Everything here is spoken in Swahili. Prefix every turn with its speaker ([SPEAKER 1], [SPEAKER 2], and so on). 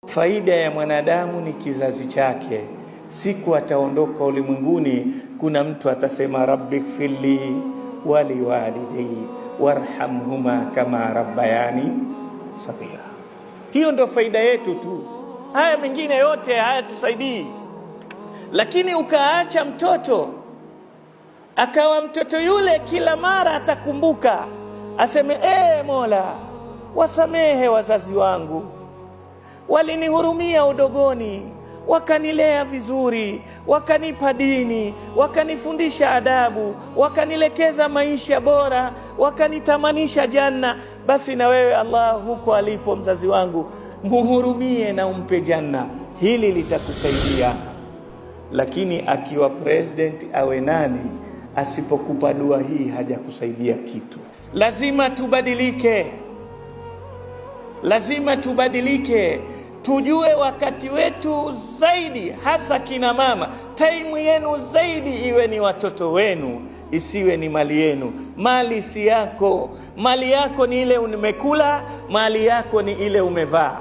[SPEAKER 1] Faida ya mwanadamu ni kizazi chake. Siku ataondoka ulimwenguni, kuna mtu atasema rabbighfirli wali walidayya warhamhuma kama rabbayani saghira. Hiyo ndio faida yetu tu, haya mengine yote hayatusaidii. Lakini ukaacha mtoto, akawa mtoto yule kila mara atakumbuka aseme, Mola, wasamehe wazazi wangu, walinihurumia udogoni, wakanilea vizuri, wakanipa dini, wakanifundisha adabu, wakanilekeza maisha bora, wakanitamanisha janna. Basi na wewe Allah, huko alipo mzazi wangu, muhurumie na umpe janna. Hili litakusaidia. Lakini akiwa president awe nani, asipokupa dua hii hajakusaidia kitu. Lazima tubadilike, lazima tubadilike. Tujue wakati wetu zaidi, hasa kina mama, taimu yenu zaidi iwe ni watoto wenu, isiwe ni mali yenu. Mali si yako, mali yako ni ile umekula, mali yako ni ile umevaa.